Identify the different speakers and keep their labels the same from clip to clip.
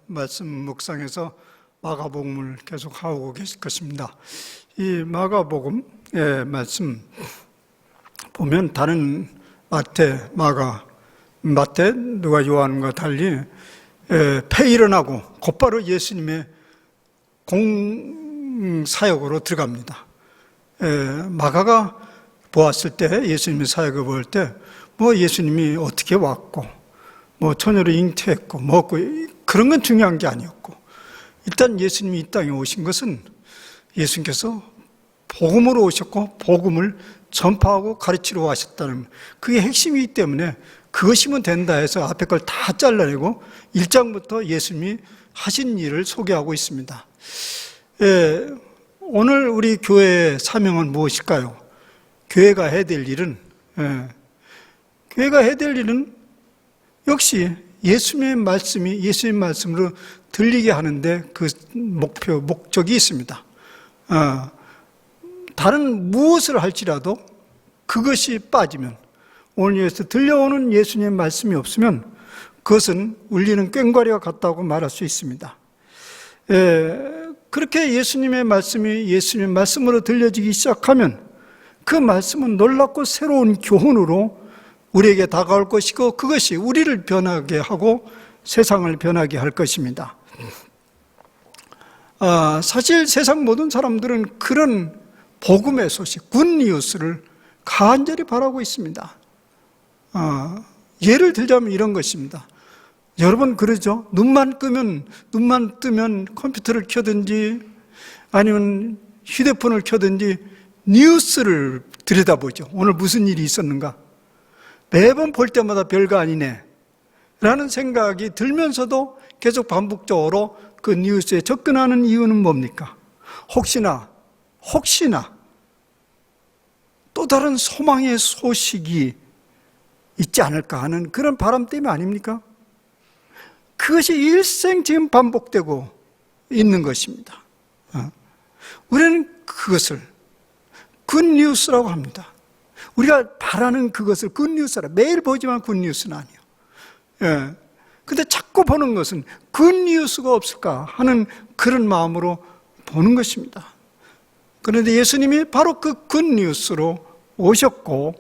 Speaker 1: 말씀 묵상에서 마가복음을 계속 하고 계실 것입니다. 이 마가복음의 말씀 보면 다른 마태, 누가, 요한과 달리 폐일어나고 곧바로 예수님의 공사역으로 들어갑니다. 마가가 보았을 때, 예수님의 사역을 볼 때 예수님이 어떻게 왔고 처녀로 잉태했고 그런 건 중요한 게 아니었고, 일단 예수님이 이 땅에 오신 것은 예수님께서 복음으로 오셨고 복음을 전파하고 가르치러 하셨다는, 그게 핵심이기 때문에 그것이면 된다 해서 앞에 걸 다 잘라내고 1장부터 예수님이 하신 일을 소개하고 있습니다. 오늘 우리 교회의 사명은 무엇일까요? 교회가 해야 될 일은 역시 예수님의 말씀으로 들리게 하는데 그 목적이 있습니다. 다른 무엇을 할지라도 그것이 빠지면, 오늘에서 들려오는 예수님의 말씀이 없으면 그것은 울리는 꽹과리와 같다고 말할 수 있습니다. 그렇게 예수님의 말씀으로 들려지기 시작하면 그 말씀은 놀랍고 새로운 교훈으로 우리에게 다가올 것이고, 그것이 우리를 변하게 하고 세상을 변하게 할 것입니다. 사실 세상 모든 사람들은 그런 복음의 소식, 굿뉴스를 간절히 바라고 있습니다. 예를 들자면 이런 것입니다. 여러분 그러죠? 눈만 뜨면 컴퓨터를 켜든지 아니면 휴대폰을 켜든지 뉴스를 들여다보죠. 오늘 무슨 일이 있었는가? 매번 볼 때마다 별거 아니네 라는 생각이 들면서도 계속 반복적으로 그 뉴스에 접근하는 이유는 뭡니까? 혹시나 또 다른 소망의 소식이 있지 않을까 하는 그런 바람 때문에 아닙니까? 그것이 일생 지금 반복되고 있는 것입니다. 우리는 그것을 굿뉴스라고 합니다. 우리가 바라는 그것을 굿뉴스라, 매일 보지만 굿뉴스는 아니에요. 근데 자꾸 보는 것은 굿뉴스가 없을까 하는 그런 마음으로 보는 것입니다. 그런데 예수님이 바로 그 굿뉴스로 오셨고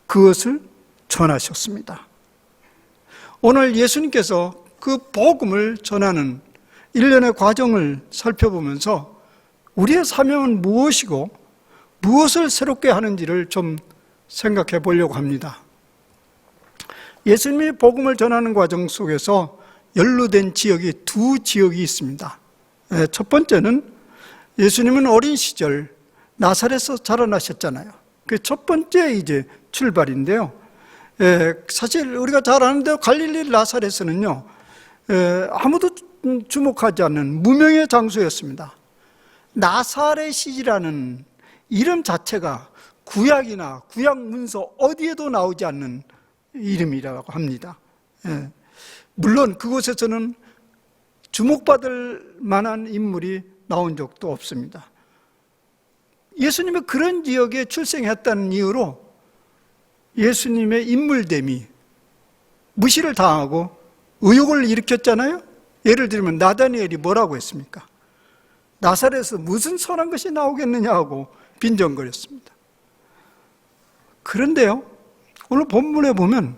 Speaker 1: 그것을 전하셨습니다. 오늘 예수님께서 그 복음을 전하는 일련의 과정을 살펴보면서 우리의 사명은 무엇이고 무엇을 새롭게 하는지를 좀 생각해 보려고 합니다. 예수님이 복음을 전하는 과정 속에서 연루된 지역이 두 지역이 있습니다. 첫 번째는 예수님은 어린 시절 나사렛에서 자라나셨잖아요. 그 첫 번째 이제 출발인데요. 사실 우리가 잘 아는 대로 갈릴리 나사렛은요, 아무도 주목하지 않는 무명의 장소였습니다. 나사렛이라는 이름 자체가 구약이나 구약 문서 어디에도 나오지 않는 이름이라고 합니다. 물론 그곳에서는 주목받을 만한 인물이 나온 적도 없습니다. 예수님이 그런 지역에 출생했다는 이유로 예수님의 인물됨이 무시를 당하고 의혹을 일으켰잖아요. 예를 들면 나다니엘이 뭐라고 했습니까? 나사렛에서 무슨 선한 것이 나오겠느냐 하고 빈정거렸습니다. 그런데요, 오늘 본문에 보면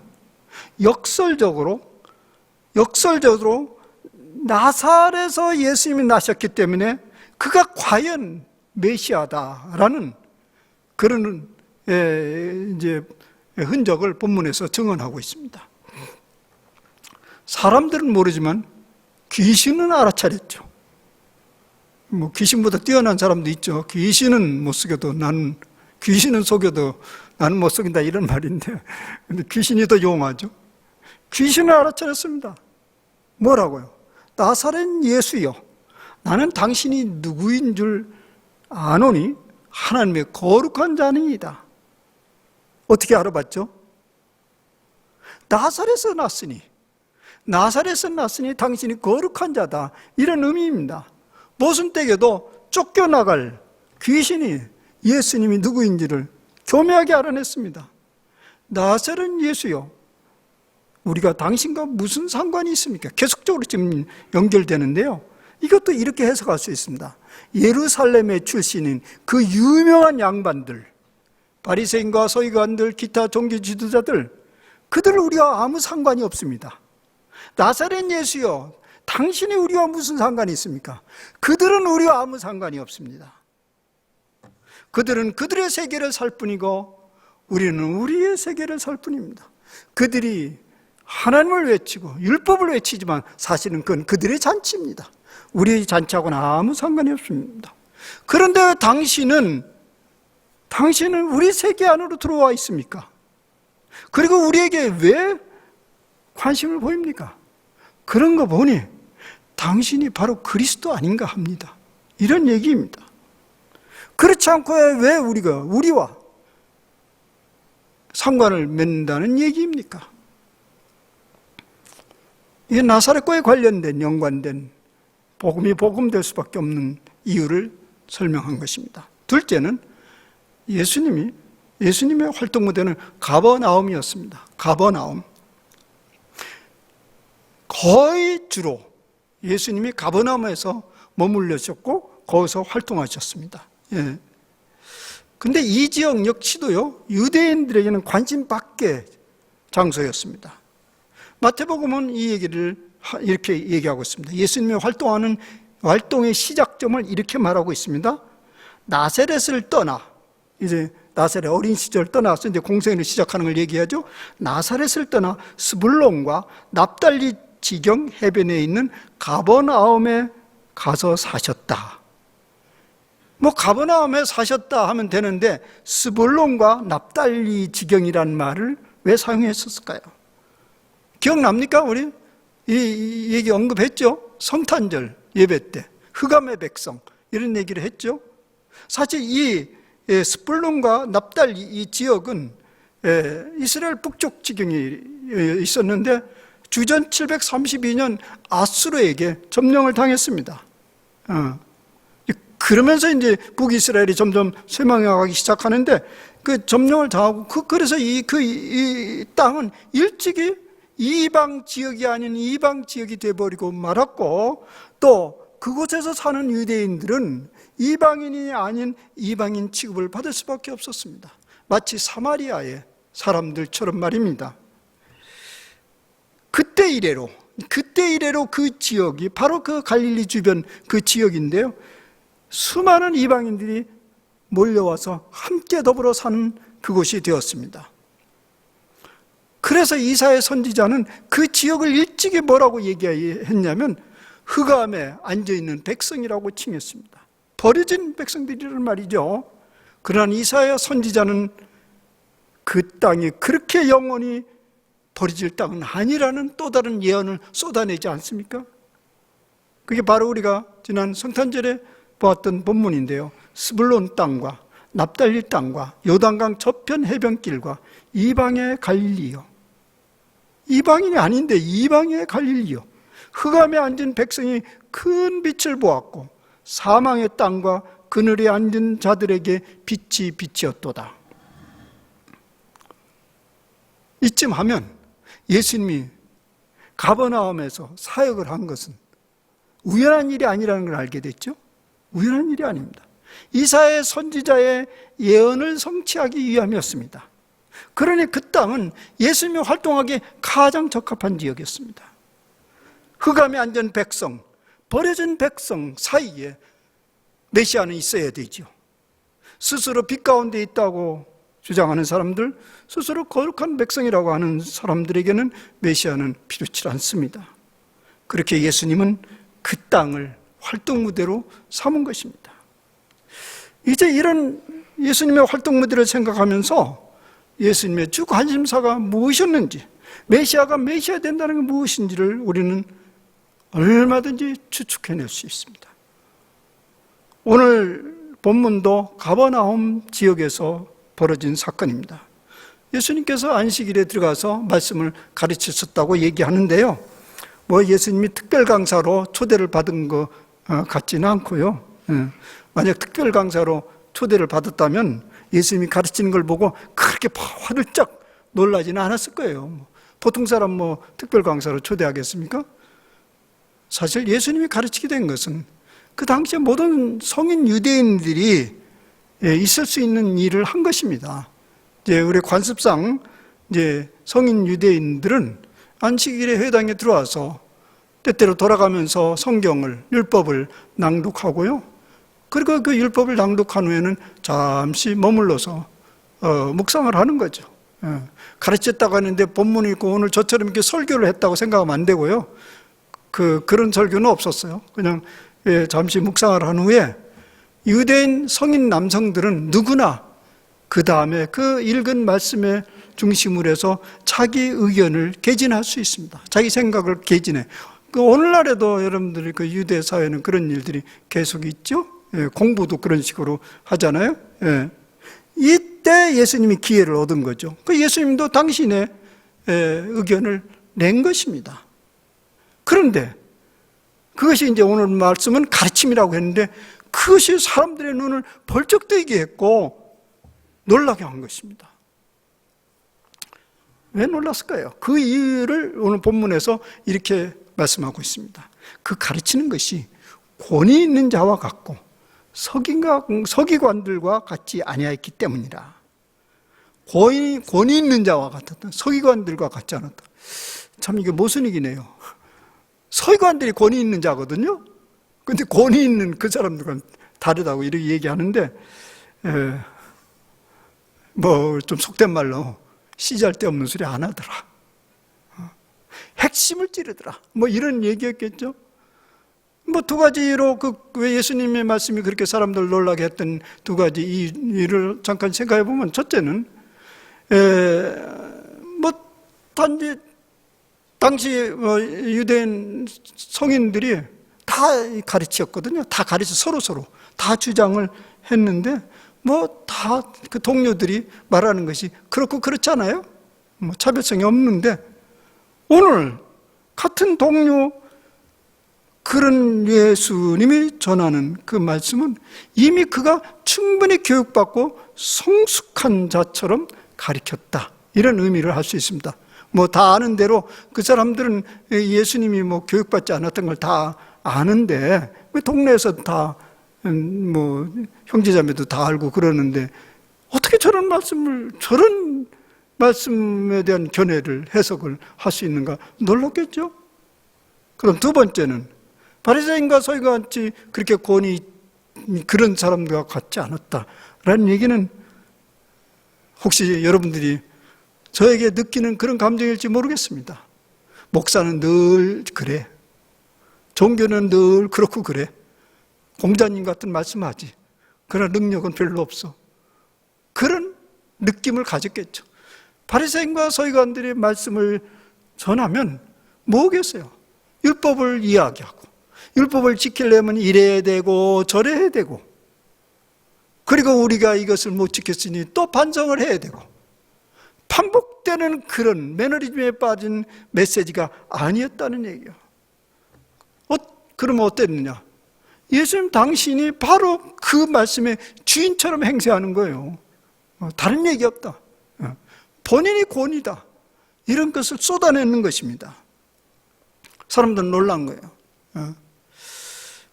Speaker 1: 역설적으로 나사렛에서 예수님이 나셨기 때문에 그가 과연 메시아다라는 그런 이제 흔적을 본문에서 증언하고 있습니다. 사람들은 모르지만 귀신은 알아차렸죠. 귀신보다 뛰어난 사람도 있죠. 귀신은 못 속여도 귀신은 속여도 나는 못 속인다, 이런 말인데, 근데 귀신이 더 용하죠. 귀신을 알아차렸습니다. 뭐라고요? 나사렛 예수여, 나는 당신이 누구인 줄 아노니 하나님의 거룩한 자니이다. 어떻게 알아봤죠? 나사렛에서 났으니 당신이 거룩한 자다, 이런 의미입니다. 모순되게도 쫓겨나갈 귀신이 예수님이 누구인지를 교묘하게 알아냈습니다. 나사렛 예수요, 우리가 당신과 무슨 상관이 있습니까? 계속적으로 지금 연결되는데요. 이것도 이렇게 해석할 수 있습니다. 예루살렘의 출신인 그 유명한 양반들, 바리새인과 서기관들, 기타 종교 지도자들, 그들을 우리와 아무 상관이 없습니다. 나사렛 예수여, 당신이 우리와 무슨 상관이 있습니까? 그들은 우리와 아무 상관이 없습니다. 그들은 그들의 세계를 살 뿐이고 우리는 우리의 세계를 살 뿐입니다. 그들이 하나님을 외치고 율법을 외치지만 사실은 그건 그들의 잔치입니다. 우리의 잔치하고는 아무 상관이 없습니다. 그런데 당신은 우리 세계 안으로 들어와 있습니까? 그리고 우리에게 왜 관심을 보입니까? 그런 거 보니 당신이 바로 그리스도 아닌가 합니다. 이런 얘기입니다. 그렇지 않고 왜 우리와 상관을 맺는다는 얘기입니까? 이게 나사렛과에 관련된 연관된 복음이 복음될 수밖에 없는 이유를 설명한 것입니다. 둘째는 예수님의 활동 무대는 가버나움이었습니다. 가버나움. 거의 주로 예수님이 가버나움에서 머물러셨고 거기서 활동하셨습니다. 예. 근데 이 지역 역시도요, 유대인들에게는 관심 밖의 장소였습니다. 마태복음은 이 얘기를 이렇게 얘기하고 있습니다. 예수님이 활동하는 활동의 시작점을 이렇게 말하고 있습니다. 나사렛을 떠나, 이제 나사렛 어린 시절 떠나서 이제 공생을 시작하는 걸 얘기하죠. 나사렛을 떠나 스불론과 납달리 지경 해변에 있는 가버나움에 가서 사셨다. 가버나움에 사셨다 하면 되는데 스불론과 납달리 지경이라는 말을 왜 사용했었을까요? 기억납니까? 우리 이 얘기 언급했죠? 성탄절 예배 때 흑암의 백성 이런 얘기를 했죠. 사실 이 스불론과 납달리 이 지역은 이스라엘 북쪽 지경이 있었는데 주전 732년 아수르에게 점령을 당했습니다. 그러면서 이제 북이스라엘이 점점 쇠망해가기 시작하는데 그 점령을 당하고 그래서 이 땅은 일찍이 이방 지역이 아닌 이방 지역이 되어버리고 말았고, 또 그곳에서 사는 유대인들은 이방인이 아닌 이방인 취급을 받을 수밖에 없었습니다. 마치 사마리아의 사람들처럼 말입니다. 그때 이래로 그 지역이 바로 그 갈릴리 주변 그 지역인데요, 수많은 이방인들이 몰려와서 함께 더불어 사는 그곳이 되었습니다. 그래서 이사야 선지자는 그 지역을 일찍이 뭐라고 얘기했냐면 흑암에 앉아있는 백성이라고 칭했습니다. 버려진 백성들이란 말이죠. 그러나 이사야 선지자는 그 땅이 그렇게 영원히 버려질 땅은 아니라는 또 다른 예언을 쏟아내지 않습니까? 그게 바로 우리가 지난 성탄절에 보았던 본문인데요, 스불론 땅과 납달리 땅과 요단강 저편 해변길과 이방의 갈릴리요. 이방인이 아닌데 이방의 갈릴리요. 흑암에 앉은 백성이 큰 빛을 보았고 사망의 땅과 그늘에 앉은 자들에게 빛이 빛이었도다. 이쯤 하면 예수님이 가버나움에서 사역을 한 것은 우연한 일이 아니라는 걸 알게 됐죠. 우연한 일이 아닙니다. 이사야 선지자의 예언을 성취하기 위함이었습니다. 그러니 그 땅은 예수님이 활동하기에 가장 적합한 지역이었습니다. 흑암에 앉은 백성, 버려진 백성 사이에 메시아는 있어야 되죠. 스스로 빛 가운데 있다고 주장하는 사람들, 스스로 거룩한 백성이라고 하는 사람들에게는 메시아는 필요치 않습니다. 그렇게 예수님은 그 땅을 활동 무대로 삼은 것입니다. 이제 이런 예수님의 활동 무대를 생각하면서 예수님의 주 관심사가 무엇이었는지, 메시아가 메시아 된다는 게 무엇인지를 우리는 얼마든지 추측해낼 수 있습니다. 오늘 본문도 가버나움 지역에서 벌어진 사건입니다. 예수님께서 안식일에 들어가서 말씀을 가르치셨다고 얘기하는데요, 예수님이 특별 강사로 초대를 받은 것 같지는 않고요. 만약 특별 강사로 초대를 받았다면 예수님이 가르치는 걸 보고 그렇게 화들짝 놀라지는 않았을 거예요. 보통 사람 뭐 특별 강사로 초대하겠습니까? 사실 예수님이 가르치게 된 것은 그 당시에 모든 성인 유대인들이 있을 수 있는 일을 한 것입니다. 이제 우리 관습상 이제 성인 유대인들은 안식일에 회당에 들어와서 때때로 돌아가면서 성경을, 율법을 낭독하고요. 그리고 그 율법을 낭독한 후에는 잠시 머물러서 묵상을 하는 거죠. 가르쳤다고 하는데 본문이 있고 오늘 저처럼 이렇게 설교를 했다고 생각하면 안 되고요. 그런 설교는 없었어요. 그냥 잠시 묵상을 한 후에 유대인 성인 남성들은 누구나 그 다음에 그 읽은 말씀의 중심으로 해서 자기 의견을 개진할 수 있습니다. 자기 생각을 개진해. 오늘날에도 여러분들이 그 유대 사회는 그런 일들이 계속 있죠. 공부도 그런 식으로 하잖아요. 이때 예수님이 기회를 얻은 거죠. 그 예수님도 당신의 의견을 낸 것입니다. 그런데 그것이 이제 오늘 말씀은 가르침이라고 했는데 그것이 사람들의 눈을 벌쩍 뜨게 했고 놀라게 한 것입니다. 왜 놀랐을까요? 그 이유를 오늘 본문에서 이렇게 말씀하고 있습니다. 그 가르치는 것이 권위 있는 자와 같고 서기관들과 같지 아니하였기 때문이라. 권위 있는 자와 같았다. 서기관들과 같지 않았다. 참 이게 모순이기네요. 서기관들이 권위 있는 자거든요. 근데 권위 있는 그 사람들과 다르다고 이렇게 얘기하는데 뭐 좀 속된 말로 씨잘데없는 소리 안 하더라. 핵심을 찌르더라. 뭐 이런 얘기였겠죠. 뭐 두 가지로 왜 예수님의 말씀이 그렇게 사람들 놀라게 했던 두 가지 이유를 잠깐 생각해 보면, 첫째는 뭐 단지 당시 유대인 성인들이 다 가르치었거든요. 다 가르쳐 서로 다 주장을 했는데 뭐 다 그 동료들이 말하는 것이 그렇고 그렇잖아요. 뭐 차별성이 없는데 오늘 같은 동료 그런 예수님이 전하는 그 말씀은 이미 그가 충분히 교육받고 성숙한 자처럼 가르쳤다. 이런 의미를 할 수 있습니다. 뭐 다 아는 대로 그 사람들은 예수님이 뭐 교육받지 않았던 걸 다 아는데 왜 동네에서 다 뭐 형제자매도 다 알고 그러는데 어떻게 저런 말씀에 대한 견해를 해석을 할 수 있는가 놀랐겠죠? 그럼 두 번째는 바리새인과 서기관같이 그렇게 권위 그런 사람들과 같지 않았다라는 얘기는 혹시 여러분들이 저에게 느끼는 그런 감정일지 모르겠습니다. 목사는 늘 그래. 종교는 늘 그렇고 그래. 공자님 같은 말씀하지. 그러나 능력은 별로 없어. 그런 느낌을 가졌겠죠. 바리새인과 서기관들의 말씀을 전하면 뭐겠어요? 율법을 이야기하고 율법을 지키려면 이래야 되고 저래야 되고 그리고 우리가 이것을 못 지켰으니 또 반성을 해야 되고 반복되는 그런 매너리즘에 빠진 메시지가 아니었다는 얘기예요. 그러면 어땠느냐? 예수님 당신이 바로 그 말씀의 주인처럼 행세하는 거예요. 다른 얘기 없다. 본인이 권위다. 이런 것을 쏟아내는 것입니다. 사람들은 놀란 거예요.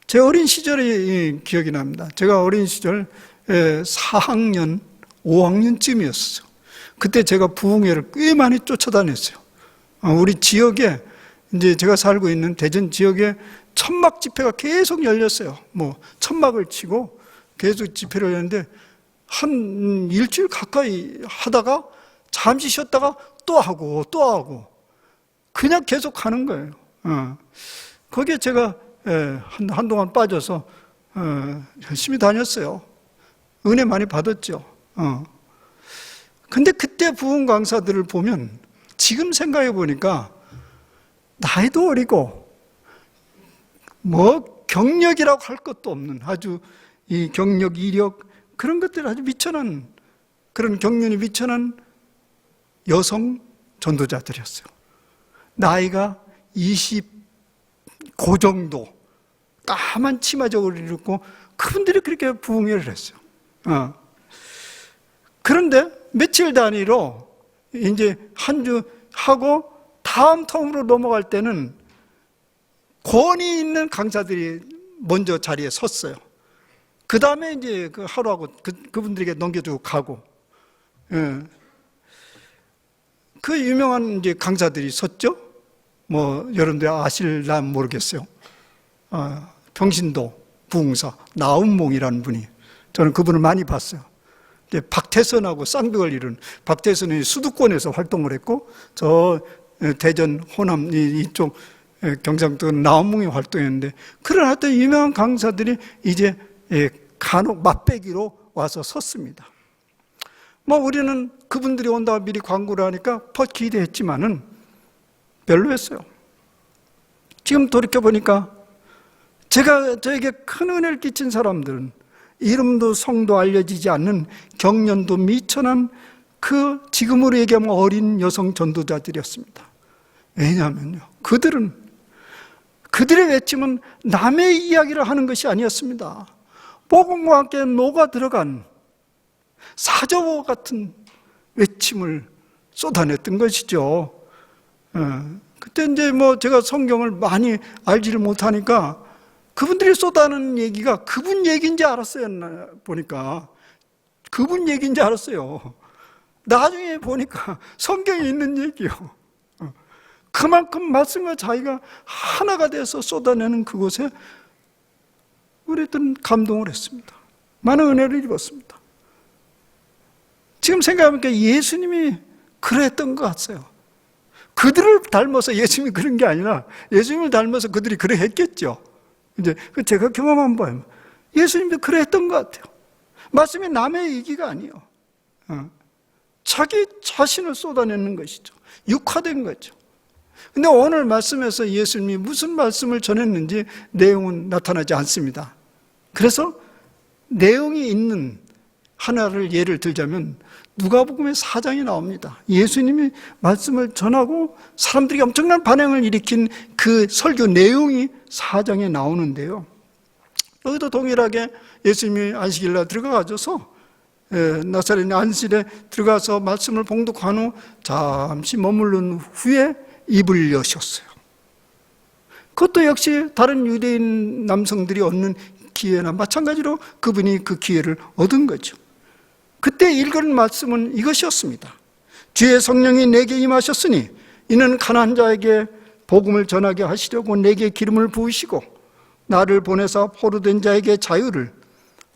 Speaker 1: 제 어린 시절이 기억이 납니다. 제가 어린 시절 4학년, 5학년쯤이었어요. 그때 제가 부흥회를 꽤 많이 쫓아다녔어요. 우리 지역에, 이제 제가 살고 있는 대전 지역에 천막 집회가 계속 열렸어요. 뭐, 천막을 치고 계속 집회를 했는데, 한 일주일 가까이 하다가, 잠시 쉬었다가 또 하고, 그냥 계속 하는 거예요. 거기에 제가 한동안 빠져서 열심히 다녔어요. 은혜 많이 받았죠. 근데 그때 부흥 강사들을 보면 지금 생각해 보니까 나이도 어리고 뭐 경력이라고 할 것도 없는 아주 이 경력, 이력 그런 것들 아주 미천한 그런 경륜이 미천한 여성 전도자들이었어요. 나이가 20고 정도 까만 치마 저고리를 입고 그분들이 그렇게 부흥회를 했어요. 그런데 며칠 단위로 이제 한 주 하고 다음 텀으로 넘어갈 때는 권위 있는 강사들이 먼저 자리에 섰어요. 그 다음에 이제 그 하루하고 그분들에게 넘겨주고 가고, 예. 그 유명한 이제 강사들이 섰죠. 뭐 여러분들 아실란 모르겠어요. 평신도 부흥사 나운몽이라는 분이, 저는 그분을 많이 봤어요. 박태선하고 쌍벽을 이룬, 박태선이 수도권에서 활동을 했고, 저 대전 호남 이쪽 경상도 나운몽이 활동했는데, 그런 하여튼 유명한 강사들이 이제 간혹 맛배기로 와서 섰습니다. 뭐 우리는 그분들이 온다고 미리 광고를 하니까 기대했지만은 별로였어요. 지금 돌이켜보니까 저에게 큰 은혜를 끼친 사람들은 이름도 성도 알려지지 않는 경년도 미천한 그 지금으로 얘기하면 어린 여성 전도자들이었습니다. 왜냐하면요, 그들의 외침은 남의 이야기를 하는 것이 아니었습니다. 복음과 함께 녹아 들어간 사자와 같은 외침을 쏟아냈던 것이죠. 그때 이제 뭐 제가 성경을 많이 알지를 못하니까 그분들이 쏟아내는 얘기가 그분 얘기인지 알았어요. 보니까 그분 얘기인지 알았어요. 나중에 보니까 성경에 있는 얘기요. 그만큼 말씀과 자기가 하나가 돼서 쏟아내는 그곳에 우리들은 감동을 했습니다. 많은 은혜를 입었습니다. 지금 생각해보니까 예수님이 그랬던 것 같아요. 그들을 닮아서 예수님이 그런 게 아니라 예수님을 닮아서 그들이 그래 했겠죠. 이제 제가 경험한 바에 예수님도 그랬던 것 같아요. 말씀이 남의 얘기가 아니에요. 자기 자신을 쏟아내는 것이죠. 육화된 거죠. 근데 오늘 말씀에서 예수님이 무슨 말씀을 전했는지 내용은 나타나지 않습니다. 그래서 내용이 있는 하나를 예를 들자면 누가복음의 4장이 나옵니다. 예수님이 말씀을 전하고 사람들이 엄청난 반응을 일으킨 그 설교 내용이 4장에 나오는데요. 여기도 동일하게 예수님이 안식일날 들어가셔서 나사렛의 안식일에 들어가서 말씀을 봉독한 후 잠시 머무른 후에 입을 여셨어요. 그것도 역시 다른 유대인 남성들이 얻는 기회나 마찬가지로 그분이 그 기회를 얻은 거죠. 그때 읽은 말씀은 이것이었습니다. 주의 성령이 내게 임하셨으니 이는 가난한 자에게 복음을 전하게 하시려고 내게 기름을 부으시고 나를 보내사 포로된 자에게 자유를,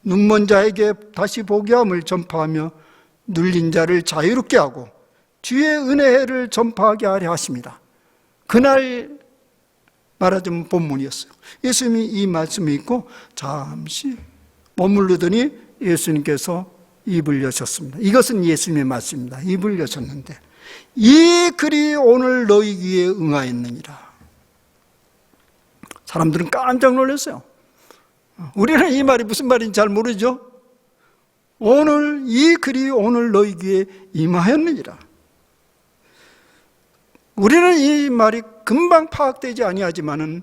Speaker 1: 눈먼 자에게 다시 보게 함을 전파하며 눌린 자를 자유롭게 하고 주의 은혜를 전파하게 하려 하십니다. 그날 말하자면 본문이었어요. 예수님이 이 말씀을 읽고 잠시 머무르더니 예수님께서 입을 여셨습니다. 이것은 예수님의 말씀입니다. 입을 여셨는데 이 글이 오늘 너희 귀에 응하였느니라. 사람들은 깜짝 놀랐어요. 우리는 이 말이 무슨 말인지 잘 모르죠. 이 글이 오늘 너희 귀에 임하였느니라. 우리는 이 말이 금방 파악되지 아니하지만은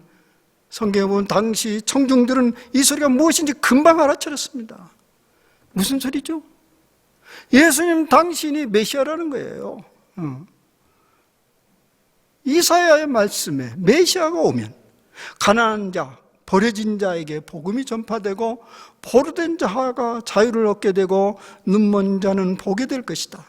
Speaker 1: 성경에 보면 당시 청중들은 이 소리가 무엇인지 금방 알아차렸습니다. 무슨 소리죠? 예수님 당신이 메시아라는 거예요. 이사야의 말씀에 메시아가 오면 가난한 자, 버려진 자에게 복음이 전파되고 포로된 자가 자유를 얻게 되고 눈먼 자는 보게 될 것이다.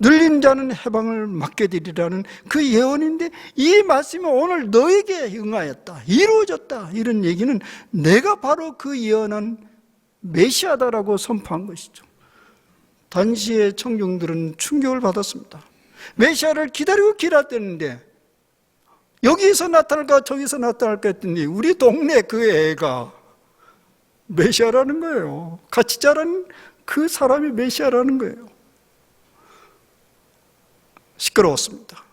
Speaker 1: 눌린 자는 해방을 맡게 되리라는 그 예언인데 이 말씀이 오늘 너에게 응하였다, 이루어졌다, 이런 얘기는 내가 바로 그 예언한 메시아다라고 선포한 것이죠. 당시의 청중들은 충격을 받았습니다. 메시아를 기다리고 기다렸는데 여기서 나타날까 저기서 나타날까 했더니 우리 동네 그 애가 메시아라는 거예요. 같이 자란 그 사람이 메시아라는 거예요. 시끄러웠습니다.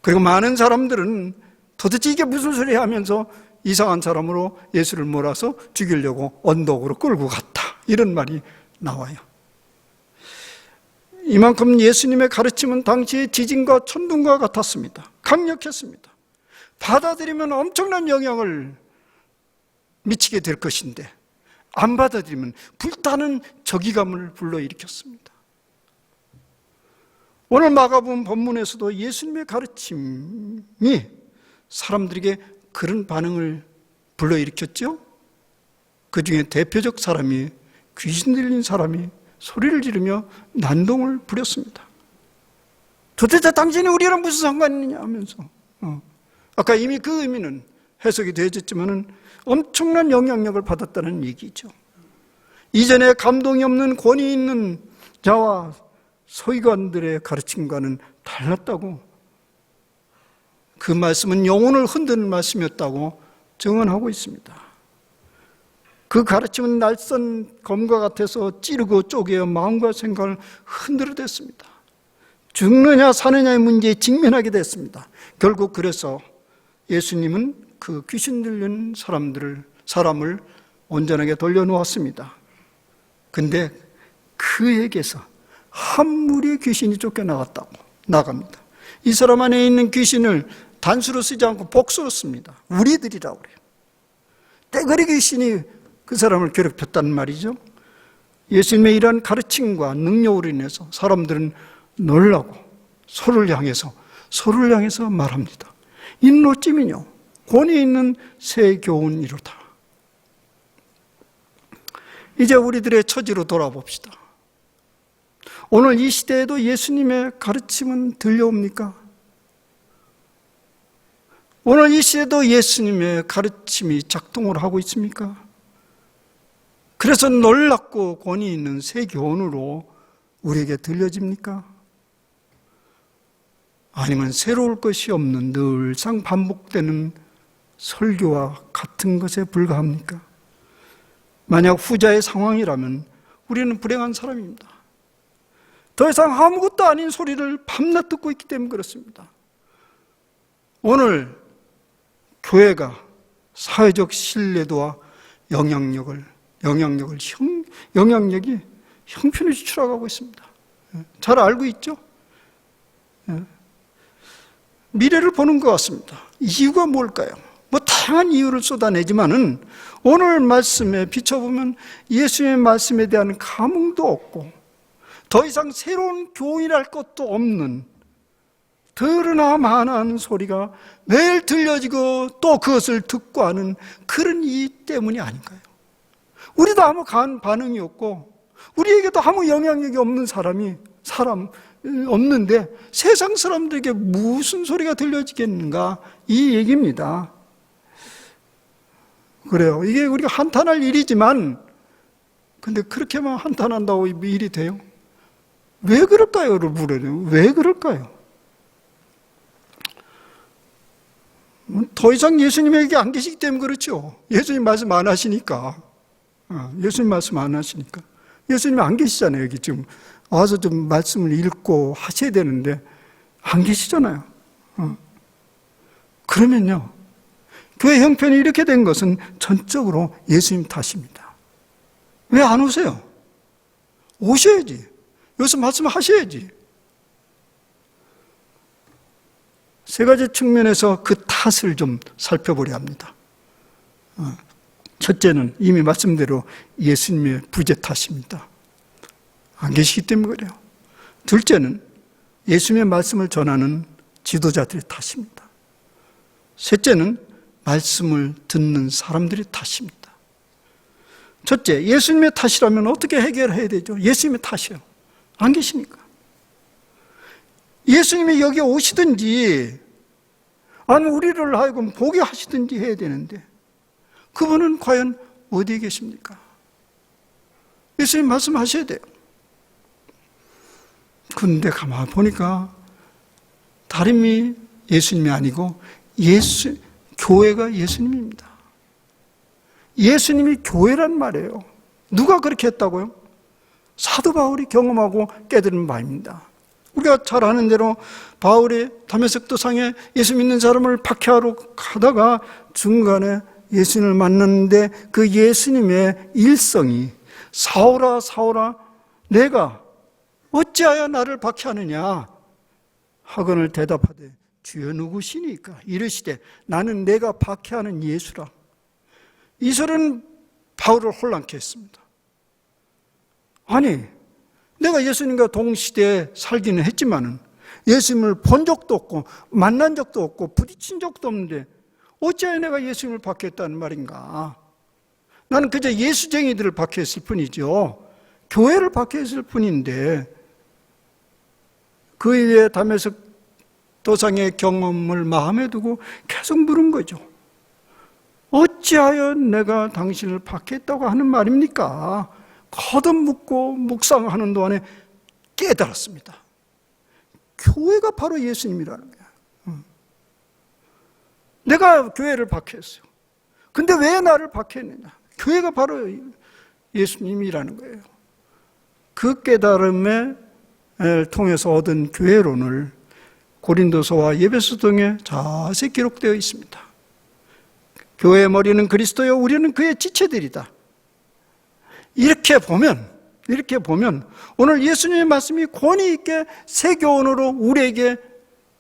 Speaker 1: 그리고 많은 사람들은 도대체 이게 무슨 소리 하면서 이상한 사람으로 예수를 몰아서 죽이려고 언덕으로 끌고 갔다, 이런 말이 나와요. 이만큼 예수님의 가르침은 당시의 지진과 천둥과 같았습니다. 강력했습니다. 받아들이면 엄청난 영향을 미치게 될 것인데 안 받아들이면 불타는 저기감을 불러일으켰습니다. 오늘 마가복음 본문에서도 예수님의 가르침이 사람들에게 그런 반응을 불러일으켰죠. 그 중에 대표적 사람이, 귀신 들린 사람이 소리를 지르며 난동을 부렸습니다. 도대체 당신이 우리랑 무슨 상관이 있느냐 하면서, 아까 이미 그 의미는 해석이 되어졌지만은 엄청난 영향력을 받았다는 얘기죠. 이전에 감동이 없는 권위 있는 자와 서기관들의 가르침과는 달랐다고, 그 말씀은 영혼을 흔드는 말씀이었다고 증언하고 있습니다. 그 가르침은 날선 검과 같아서 찌르고 쪼개어 마음과 생각을 흔들어댔습니다. 죽느냐 사느냐의 문제에 직면하게 됐습니다. 결국 그래서 예수님은 그 귀신 들린 사람을 온전하게 돌려놓았습니다. 근데 그에게서 한 무리의 귀신이 나갑니다. 이 사람 안에 있는 귀신을 단수로 쓰지 않고 복수로 씁니다. 우리들이라고 그래요. 떼거리 귀신이 그 사람을 괴롭혔단 말이죠. 예수님의 이러한 가르침과 능력으로 인해서 사람들은 놀라고 서로를 향해서 말합니다. 인노찜이뇨, 권위 있는 새 교훈이로다. 이제 우리들의 처지로 돌아봅시다. 오늘 이 시대에도 예수님의 가르침은 들려옵니까? 오늘 이 시대에도 예수님의 가르침이 작동을 하고 있습니까? 그래서 놀랍고 권위 있는 새 교훈으로 우리에게 들려집니까? 아니면 새로울 것이 없는 늘상 반복되는 설교와 같은 것에 불과합니까? 만약 후자의 상황이라면 우리는 불행한 사람입니다. 더 이상 아무것도 아닌 소리를 밤낮 듣고 있기 때문에 그렇습니다. 오늘 교회가 사회적 신뢰도와 영향력이 형편없이 추락하고 있습니다. 잘 알고 있죠? 미래를 보는 것 같습니다. 이유가 뭘까요? 다양한 이유를 쏟아내지만은 오늘 말씀에 비춰보면 예수님의 말씀에 대한 감흥도 없고 더 이상 새로운 교훈이랄 것도 없는 들으나 마나 하는 소리가 매일 들려지고 또 그것을 듣고 하는 그런 이유 때문이 아닌가요? 우리도 아무 반응이 없고 우리에게도 아무 영향력이 없는 사람 없는데 세상 사람들에게 무슨 소리가 들려지겠는가, 이 얘기입니다. 그래요. 이게 우리가 한탄할 일이지만 근데 그렇게만 한탄한다고 일이 돼요? 왜 그럴까요?를 물어요. 왜 그럴까요? 더 이상 예수님에게 안 계시기 때문에 그렇죠. 예수님 말씀 안 하시니까. 예수님 말씀 안 하시니까. 예수님 안 계시잖아요. 여기 지금 와서 좀 말씀을 읽고 하셔야 되는데 안 계시잖아요. 그러면요, 교회 형편이 이렇게 된 것은 전적으로 예수님 탓입니다. 왜 안 오세요? 오셔야지. 여기서 말씀하셔야지. 세 가지 측면에서 그 탓을 좀 살펴보려 합니다. 첫째는 이미 말씀대로 예수님의 부재 탓입니다. 안 계시기 때문에 그래요. 둘째는 예수님의 말씀을 전하는 지도자들의 탓입니다. 셋째는 말씀을 듣는 사람들의 탓입니다. 첫째, 예수님의 탓이라면 어떻게 해결해야 되죠? 예수님의 탓이요. 안 계시니까. 예수님이 여기 오시든지 아니면 우리를 하여금 보게 하시든지 해야 되는데 그분은 과연 어디에 계십니까? 예수님 말씀하셔야 돼요. 그런데 가만히 보니까 다름이 예수님이 아니고 교회가 예수님입니다. 예수님이 교회란 말이에요. 누가 그렇게 했다고요? 사도 바울이 경험하고 깨달은 바입니다. 우리가 잘 아는 대로 바울이 다메섹 도상에 예수 믿는 사람을 박해하러 가다가 중간에 예수님을 만났는데 그 예수님의 일성이 사울아 사울아 내가 어찌하여 나를 박해하느냐 하거늘 대답하되 주여 누구시니까 이르시되 나는 내가 박해하는 예수라. 이 소리는 바울을 혼란케 했습니다. 아니 내가 예수님과 동시대에 살기는 했지만은 예수님을 본 적도 없고 만난 적도 없고 부딪힌 적도 없는데 어찌하여 내가 예수님을 박해했다는 말인가? 나는 그저 예수쟁이들을 박해했을 뿐이죠. 교회를 박해했을 뿐인데 그 이후에 다메섹 도상의 경험을 마음에 두고 계속 물은 거죠. 어찌하여 내가 당신을 박해했다고 하는 말입니까? 거듭 묻고 묵상하는 동안에 깨달았습니다. 교회가 바로 예수님이라는 거야. 내가 교회를 박해했어요. 근데 왜 나를 박해했느냐? 교회가 바로 예수님이라는 거예요. 그 깨달음을 통해서 얻은 교회론을 고린도서와 예배소 등에 자세히 기록되어 있습니다. 교회의 머리는 그리스도요, 우리는 그의 지체들이다. 이렇게 보면 오늘 예수님의 말씀이 권위 있게 새 교훈으로 우리에게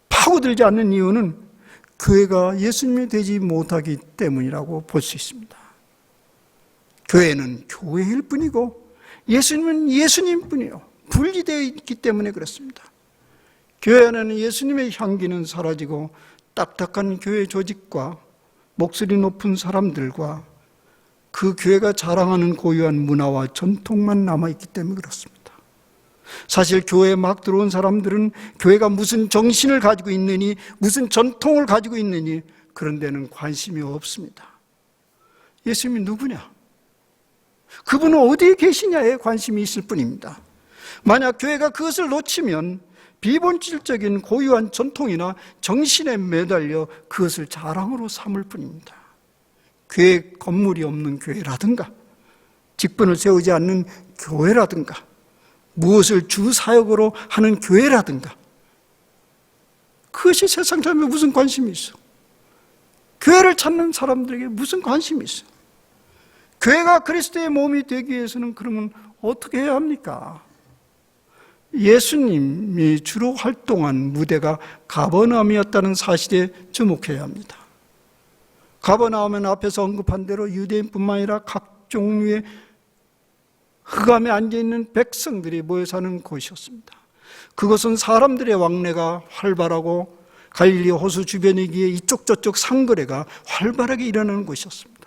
Speaker 1: 파고들지 않는 이유는 교회가 예수님이 되지 못하기 때문이라고 볼 수 있습니다. 교회는 교회일 뿐이고 예수님은 예수님 뿐이요, 분리되어 있기 때문에 그렇습니다. 교회 안에는 예수님의 향기는 사라지고 딱딱한 교회 조직과 목소리 높은 사람들과 그 교회가 자랑하는 고유한 문화와 전통만 남아있기 때문에 그렇습니다. 사실 교회에 막 들어온 사람들은 교회가 무슨 정신을 가지고 있느니 무슨 전통을 가지고 있느니 그런 데는 관심이 없습니다. 예수님이 누구냐? 그분은 어디에 계시냐에 관심이 있을 뿐입니다. 만약 교회가 그것을 놓치면 비본질적인 고유한 전통이나 정신에 매달려 그것을 자랑으로 삼을 뿐입니다. 교회 건물이 없는 교회라든가 직분을 세우지 않는 교회라든가 무엇을 주 사역으로 하는 교회라든가 그것이 세상 사람에 무슨 관심이 있어? 교회를 찾는 사람들에게 무슨 관심이 있어? 교회가 그리스도의 몸이 되기 위해서는 그러면 어떻게 해야 합니까? 예수님이 주로 활동한 무대가 가버나움이었다는 사실에 주목해야 합니다. 가버나움은 앞에서 언급한 대로 유대인뿐만 아니라 각 종류의 흑암에 앉아있는 백성들이 모여 사는 곳이었습니다. 그것은 사람들의 왕래가 활발하고 갈릴리 호수 주변이기에 이쪽 저쪽 상거래가 활발하게 일어나는 곳이었습니다.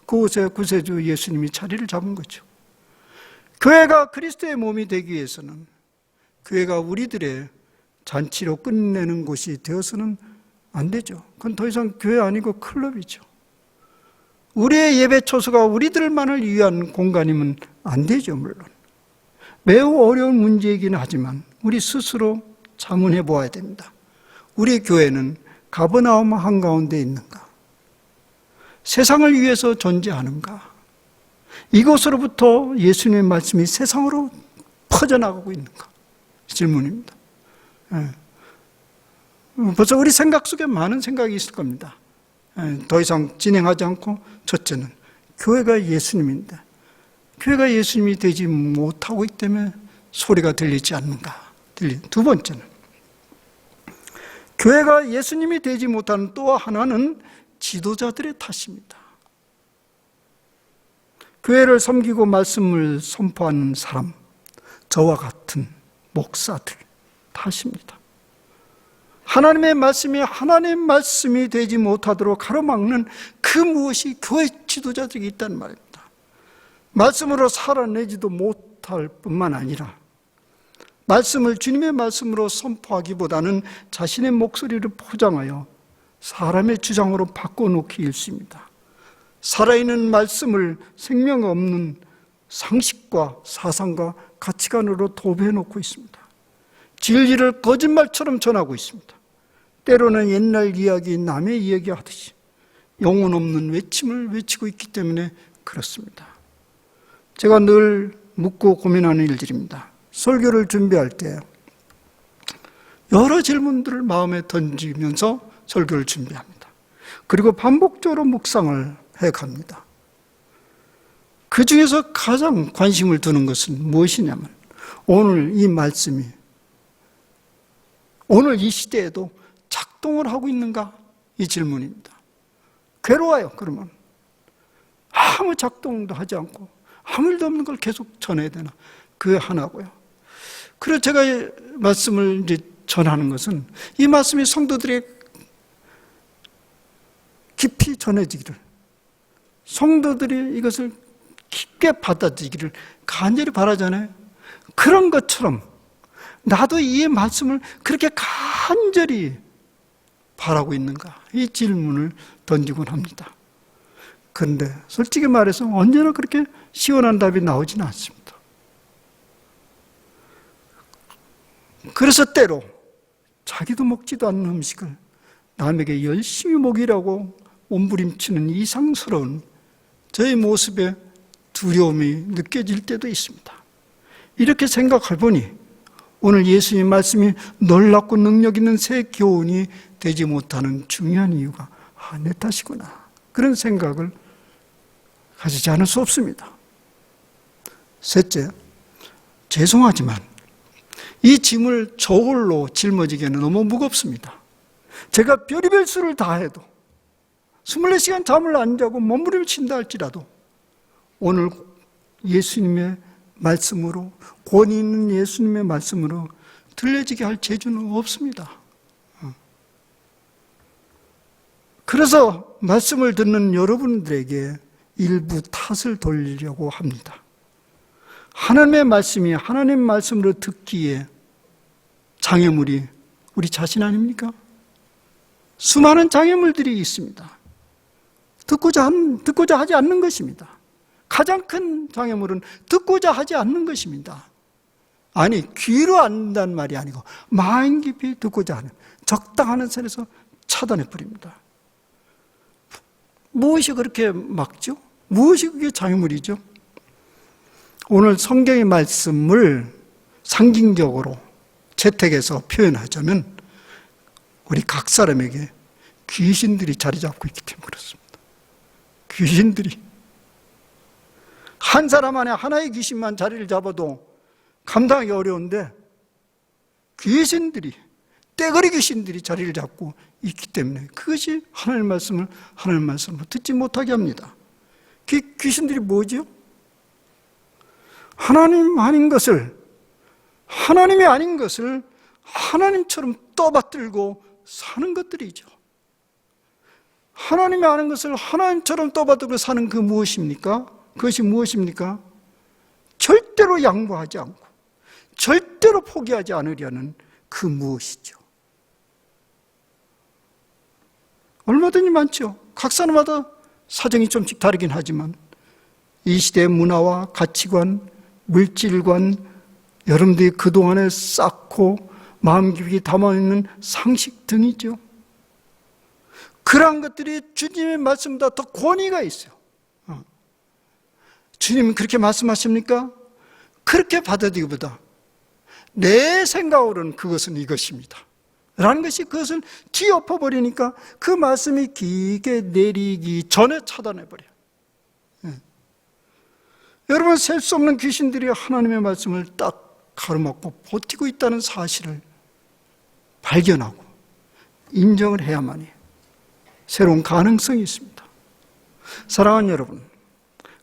Speaker 1: 그곳에 구세주 예수님이 자리를 잡은 거죠. 교회가 그리스도의 몸이 되기 위해서는 교회가 우리들의 잔치로 끝내는 곳이 되어서는 안 되죠. 그건 더 이상 교회 아니고 클럽이죠. 우리의 예배 초소가 우리들만을 위한 공간이면 안 되죠. 물론 매우 어려운 문제이긴 하지만 우리 스스로 자문해 보아야 됩니다. 우리 교회는 가버나움 한가운데 있는가? 세상을 위해서 존재하는가? 이곳으로부터 예수님의 말씀이 세상으로 퍼져나가고 있는가? 질문입니다. 벌써 우리 생각 속에 많은 생각이 있을 겁니다. 더 이상 진행하지 않고 첫째는 교회가 예수님인데 교회가 예수님이 되지 못하고 있기 때문에 소리가 들리지 않는가? 두 번째는 교회가 예수님이 되지 못하는 또 하나는 지도자들의 탓입니다. 교회를 섬기고 말씀을 선포하는 사람, 저와 같은 목사들 탓입니다. 하나님의 말씀이 되지 못하도록 가로막는 그 무엇이 교회 지도자들이 있다는 말입니다. 말씀으로 살아내지도 못할 뿐만 아니라 말씀을 주님의 말씀으로 선포하기보다는 자신의 목소리를 포장하여 사람의 주장으로 바꿔놓기 일쑤입니다. 살아있는 말씀을 생명 없는 상식과 사상과 가치관으로 도배해놓고 있습니다. 진리를 거짓말처럼 전하고 있습니다. 때로는 옛날 이야기, 남의 이야기 하듯이 영혼 없는 외침을 외치고 있기 때문에 그렇습니다. 제가 늘 묻고 고민하는 일들입니다. 설교를 준비할 때 여러 질문들을 마음에 던지면서 설교를 준비합니다. 그리고 반복적으로 묵상을 해갑니다. 그 중에서 가장 관심을 두는 것은 무엇이냐면 오늘 이 말씀이 오늘 이 시대에도 작동을 하고 있는가? 이 질문입니다. 괴로워요. 그러면 아무 작동도 하지 않고 아무 일도 없는 걸 계속 전해야 되나? 그게 하나고요. 그래서 제가 이 말씀을 이제 전하는 것은 이 말씀이 성도들에게 깊이 전해지기를, 성도들이 이것을 깊게 받아들이기를 간절히 바라잖아요. 그런 것처럼 나도 이 말씀을 그렇게 간절히 바라고 있는가, 이 질문을 던지곤 합니다. 그런데 솔직히 말해서 언제나 그렇게 시원한 답이 나오지는 않습니다. 그래서 때로 자기도 먹지도 않는 음식을 남에게 열심히 먹이라고 몸부림치는 이상스러운 저의 모습에 두려움이 느껴질 때도 있습니다. 이렇게 생각해 보니 오늘 예수님 말씀이 놀랍고 능력 있는 새 교훈이 되지 못하는 중요한 이유가 내 탓이구나, 그런 생각을 가지지 않을 수 없습니다. 셋째, 죄송하지만 이 짐을 저홀로 짊어지기에는 너무 무겁습니다. 제가 별의별 수를 다 해도 24시간 잠을 안 자고 몸부림친다 할지라도 오늘 예수님의 말씀으로, 권위 있는 예수님의 말씀으로 들려지게 할 재주는 없습니다. 그래서 말씀을 듣는 여러분들에게 일부 탓을 돌리려고 합니다. 하나님의 말씀이 하나님의 말씀으로 듣기에 장애물이 우리 자신 아닙니까? 수많은 장애물들이 있습니다. 듣고자 하지 않는 것입니다. 가장 큰 장애물은 듣고자 하지 않는 것입니다. 아니, 귀로 안다는 말이 아니고 마음 깊이 듣고자 하는, 적당한 선에서 차단해버립니다. 무엇이 그렇게 막죠? 무엇이 그게 장애물이죠? 오늘 성경의 말씀을 상징적으로 채택해서 표현하자면 우리 각 사람에게 귀신들이 자리 잡고 있기 때문에 그렇습니다. 귀신들이 한 사람 안에 하나의 귀신만 자리를 잡아도 감당하기 어려운데 귀신들이, 떼거리 귀신들이 자리를 잡고 있기 때문에 그것이 하나님의 말씀을 듣지 못하게 합니다. 귀신들이 뭐죠? 하나님이 아닌 것을 하나님처럼 떠받들고 사는 것들이죠. 하나님이 아는 것을 하나님처럼 떠받들고 사는 그 무엇입니까? 그것이 무엇입니까? 절대로 양보하지 않고 절대로 포기하지 않으려는 그 무엇이죠. 얼마든지 많죠. 각 사람마다 사정이 좀씩 다르긴 하지만 이 시대의 문화와 가치관, 물질관, 여러분들이 그동안에 쌓고 마음 깊이 담아있는 상식 등이죠. 그러한 것들이 주님의 말씀보다 더 권위가 있어요. 주님은 그렇게 말씀하십니까? 그렇게 받아들이기보다 내 생각으로는 그것은 이것입니다 라는 것이, 그것을 뒤엎어버리니까 그 말씀이 길게 내리기 전에 차단해버려요. 여러분, 셀 수 없는 귀신들이 하나님의 말씀을 딱 가로막고 버티고 있다는 사실을 발견하고 인정을 해야만이 새로운 가능성이 있습니다. 사랑하는 여러분,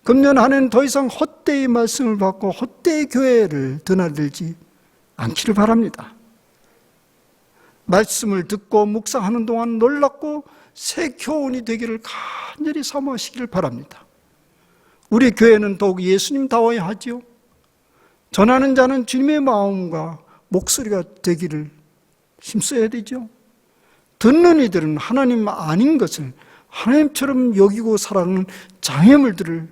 Speaker 1: 금년 한 해는 더 이상 헛되이 말씀을 받고 헛되이 교회를 드나들지 않기를 바랍니다. 말씀을 듣고 묵상하는 동안 놀랍고 새 교훈이 되기를 간절히 사모하시기를 바랍니다. 우리 교회는 더욱 예수님다워야 하지요. 전하는 자는 주님의 마음과 목소리가 되기를 힘써야 되죠. 듣는 이들은 하나님 아닌 것을 하나님처럼 여기고 살아가는 장애물들을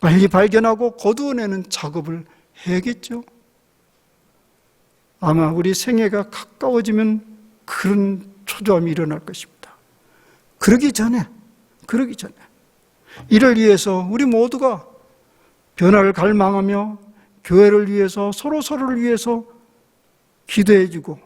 Speaker 1: 빨리 발견하고 거두어내는 작업을 해야겠죠. 아마 우리 생애가 가까워지면 그런 초조함이 일어날 것입니다. 그러기 전에 이를 위해서 우리 모두가 변화를 갈망하며 교회를 위해서 서로를 위해서 기도해주고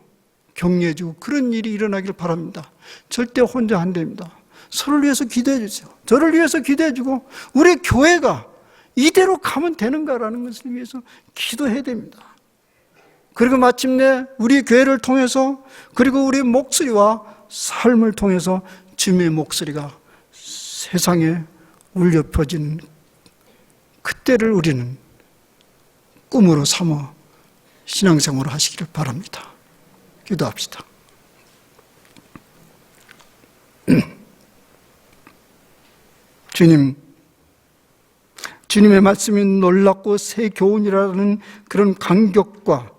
Speaker 1: 격려해주고 그런 일이 일어나길 바랍니다. 절대 혼자 안 됩니다. 서로를 위해서 기도해 주세요. 저를 위해서 기도해 주고 우리 교회가 이대로 가면 되는가라는 것을 위해서 기도해야 됩니다. 그리고 마침내 우리 교회를 통해서, 그리고 우리 목소리와 삶을 통해서 주님의 목소리가 세상에 울려 퍼지는 그때를 우리는 꿈으로 삼아 신앙생활을 하시기를 바랍니다. 기도합시다. 주님, 주님의 말씀이 놀랍고 새 교훈이라는 그런 감격과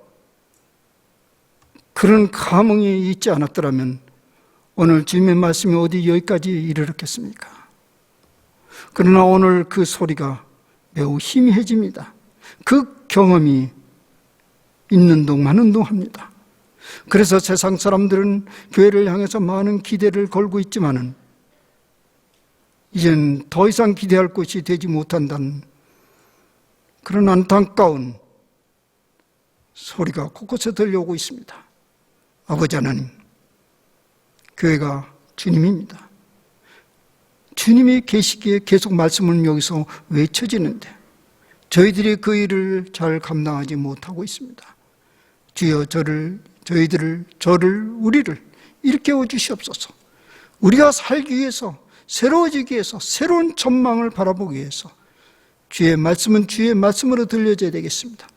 Speaker 1: 그런 감흥이 있지 않았더라면 오늘 주님의 말씀이 어디 여기까지 이르렀겠습니까? 그러나 오늘 그 소리가 매우 희미해집니다. 그 경험이 있는 동 마는 동 합니다. 그래서 세상 사람들은 교회를 향해서 많은 기대를 걸고 있지만은 이젠 더 이상 기대할 것이 되지 못한다는 그런 안타까운 소리가 곳곳에 들려오고 있습니다. 아버지 하나님, 교회가 주님입니다. 주님이 계시기에 계속 말씀은 여기서 외쳐지는데 저희들이 그 일을 잘 감당하지 못하고 있습니다. 주여 저희들을, 우리를 일깨워 주시옵소서. 우리가 살기 위해서, 새로워지기 위해서, 새로운 전망을 바라보기 위해서 주의 말씀은 주의 말씀으로 들려져야 되겠습니다.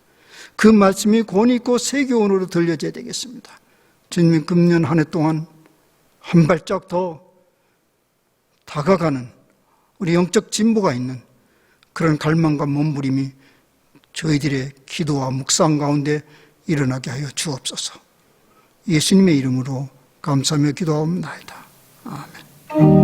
Speaker 1: 그 말씀이 권위 있고 새 교훈으로 들려져야 되겠습니다. 주님, 금년 한 해 동안 한 발짝 더 다가가는 우리 영적 진보가 있는 그런 갈망과 몸부림이 저희들의 기도와 묵상 가운데 일어나게 하여 주옵소서. 예수님의 이름으로 감사하며 기도하옵나이다. 아멘.